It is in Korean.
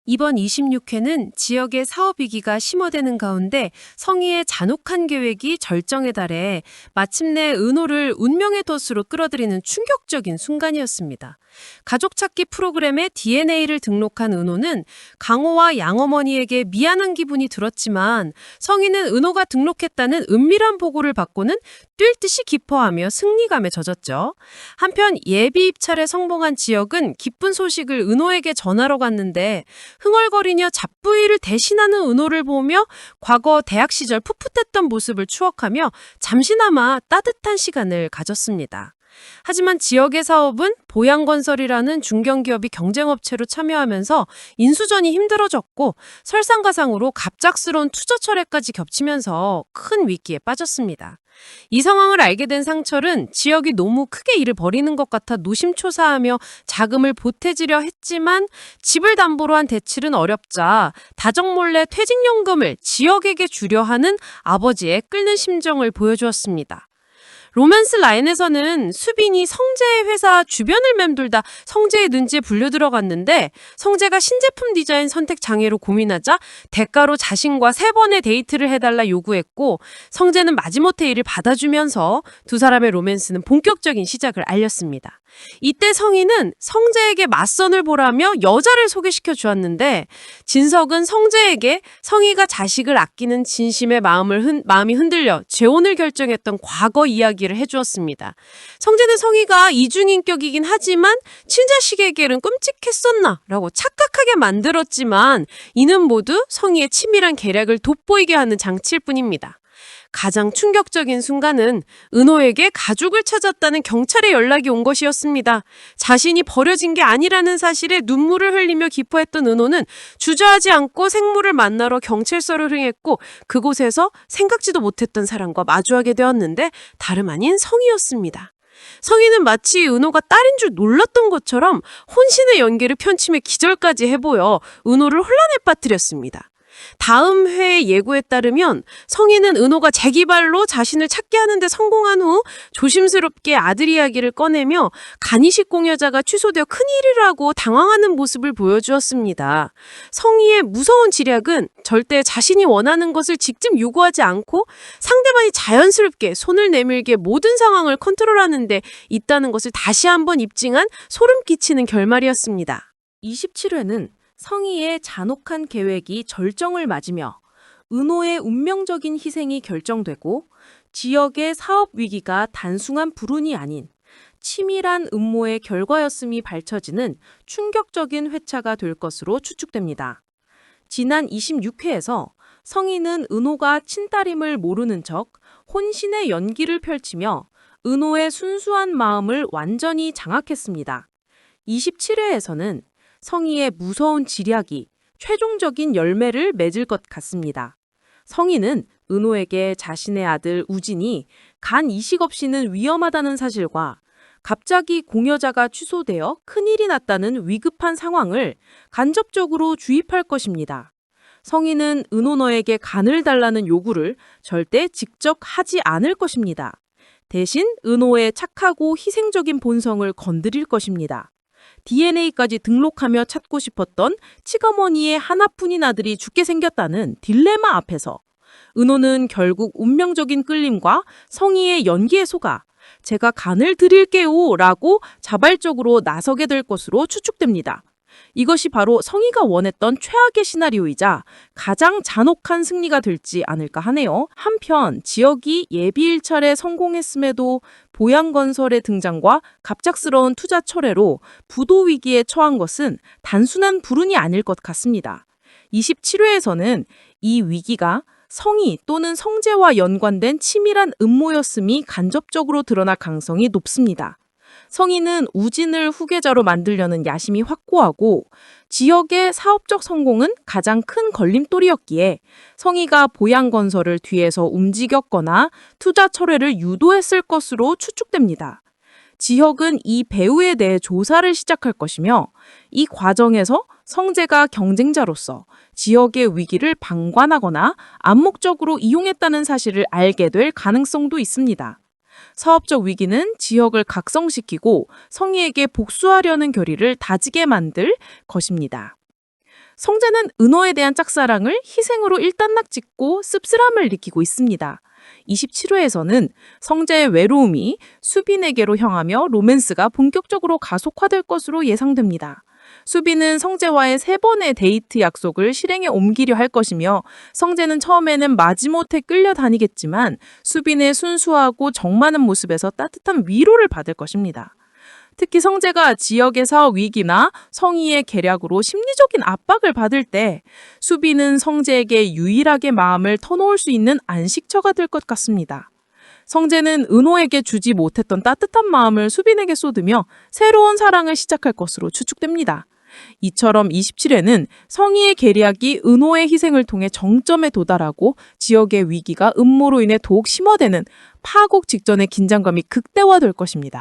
이번 26회는 지역의 사업 위기가 심화되는 가운데 성희의 잔혹한 계획이 절정에 달해 마침내 은호를 운명의 덫으로 끌어들이는 충격적인 순간이었습니다. 가족 찾기 프로그램에 DNA를 등록한 은호는 강호와 양어머니에게 미안한 기분이 들었지만 성희는 은호가 등록했다는 은밀한 보고를 받고는 뛸 듯이 기뻐하며 승리감에 젖었죠. 한편 예비 입찰에 성공한 지역은 기쁜 소식을 은호에게 전하러 갔는데 흥얼거리며 잡부위를 대신하는 은호를 보며 과거 대학 시절 풋풋했던 모습을 추억하며 잠시나마 따뜻한 시간을 가졌습니다. 하지만 지역의 사업은 보양건설이라는 중견기업이 경쟁업체로 참여하면서 인수전이 힘들어졌고 설상가상으로 갑작스러운 투자 철회까지 겹치면서 큰 위기에 빠졌습니다. 이 상황을 알게 된 상철은 지역이 너무 크게 일을 벌이는 것 같아 노심초사하며 자금을 보태지려 했지만 집을 담보로 한 대출은 어렵자 다정몰래 퇴직연금을 지역에게 주려 하는 아버지의 끓는 심정을 보여주었습니다. 로맨스 라인에서는 수빈이 성재의 회사 주변을 맴돌다 성재의 눈치에 불려 들어갔는데 성재가 신제품 디자인 선택 장애로 고민하자 대가로 자신과 3번의 데이트를 해달라 요구했고 성재는 마지못해 이를 받아주면서 두 사람의 로맨스는 본격적인 시작을 알렸습니다. 이때 성희는 성재에게 맞선을 보라며 여자를 소개시켜 주었는데 진석은 성재에게 성희가 자식을 아끼는 진심의 마음이 흔들려 재혼을 결정했던 과거 이야기를 해주었습니다. 성재는 성희가 이중인격이긴 하지만 친자식에게는 끔찍했었나 라고 착각하게 만들었지만 이는 모두 성희의 치밀한 계략을 돋보이게 하는 장치일 뿐입니다. 가장 충격적인 순간은 은호에게 가족을 찾았다는 경찰의 연락이 온 것이었습니다. 자신이 버려진 게 아니라는 사실에 눈물을 흘리며 기뻐했던 은호는 주저하지 않고 생모를 만나러 경찰서를 향했고 그곳에서 생각지도 못했던 사람과 마주하게 되었는데 다름 아닌 성희였습니다. 성희는 마치 은호가 딸인 줄 놀랐던 것처럼 혼신의 연기를 펼치며 기절까지 해보여 은호를 혼란에 빠뜨렸습니다. 다음 회의 예고에 따르면 성희는 은호가 재기발로 자신을 찾게 하는데 성공한 후 조심스럽게 아들 이야기를 꺼내며 간이식 공여자가 취소되어 큰일이라고 당황하는 모습을 보여주었습니다. 성희의 무서운 지략은 절대 자신이 원하는 것을 직접 요구하지 않고 상대방이 자연스럽게 손을 내밀게 모든 상황을 컨트롤하는 데 있다는 것을 다시 한번 입증한 소름 끼치는 결말이었습니다. 27회는 성희의 잔혹한 계획이 절정을 맞으며 은호의 운명적인 희생이 결정되고 지역의 사업 위기가 단순한 불운이 아닌 치밀한 음모의 결과였음이 밝혀지는 충격적인 회차가 될 것으로 추측됩니다. 지난 26회에서 성희는 은호가 친딸임을 모르는 척 혼신의 연기를 펼치며 은호의 순수한 마음을 완전히 장악했습니다. 27회에서는 성희의 무서운 지략이 최종적인 열매를 맺을 것 같습니다. 성희는 은호에게 자신의 아들 우진이 간 이식 없이는 위험하다는 사실과 갑자기 공여자가 취소되어 큰일이 났다는 위급한 상황을 간접적으로 주입할 것입니다. 성희는 은호 너에게 간을 달라는 요구를 절대 직접 하지 않을 것입니다. 대신 은호의 착하고 희생적인 본성을 건드릴 것입니다. DNA까지 등록하며 찾고 싶었던 치어머니의 하나뿐인 아들이 죽게 생겼다는 딜레마 앞에서 은호는 결국 운명적인 끌림과 성희의 연기에 속아 제가 간을 드릴게요 라고 자발적으로 나서게 될 것으로 추측됩니다. 이것이 바로 성희가 원했던 최악의 시나리오이자 가장 잔혹한 승리가 될지 않을까 하네요. 한편 지역이 예비 일찰에 성공했음에도 보양건설의 등장과 갑작스러운 투자 철회로 부도 위기에 처한 것은 단순한 불운이 아닐 것 같습니다. 27회에서는 이 위기가 성희 또는 성재와 연관된 치밀한 음모였음이 간접적으로 드러날 가능성이 높습니다. 성희는 우진을 후계자로 만들려는 야심이 확고하고 지역의 사업적 성공은 가장 큰 걸림돌이었기에 성희가 보양건설을 뒤에서 움직였거나 투자 철회를 유도했을 것으로 추측됩니다. 지역은 이 배우에 대해 조사를 시작할 것이며 이 과정에서 성재가 경쟁자로서 지역의 위기를 방관하거나 암묵적으로 이용했다는 사실을 알게 될 가능성도 있습니다. 사업적 위기는 지역을 각성시키고 성희에게 복수하려는 결의를 다지게 만들 것입니다. 성재는 은호에 대한 짝사랑을 희생으로 일단락 짓고 씁쓸함을 느끼고 있습니다. 27회에서는 성재의 외로움이 수빈에게로 향하며 로맨스가 본격적으로 가속화될 것으로 예상됩니다. 수빈은 성재와의 3번의 데이트 약속을 실행에 옮기려 할 것이며 성재는 처음에는 마지못해 끌려다니겠지만 수빈의 순수하고 정 많은 모습에서 따뜻한 위로를 받을 것입니다. 특히 성재가 지역의 사업 위기나 성희의 계략으로 심리적인 압박을 받을 때 수빈은 성재에게 유일하게 마음을 터놓을 수 있는 안식처가 될 것 같습니다. 성재는 은호에게 주지 못했던 따뜻한 마음을 수빈에게 쏟으며 새로운 사랑을 시작할 것으로 추측됩니다. 이처럼 27회는 성희의 계략이 은호의 희생을 통해 정점에 도달하고 지역의 위기가 음모로 인해 더욱 심화되는 파국 직전의 긴장감이 극대화될 것입니다.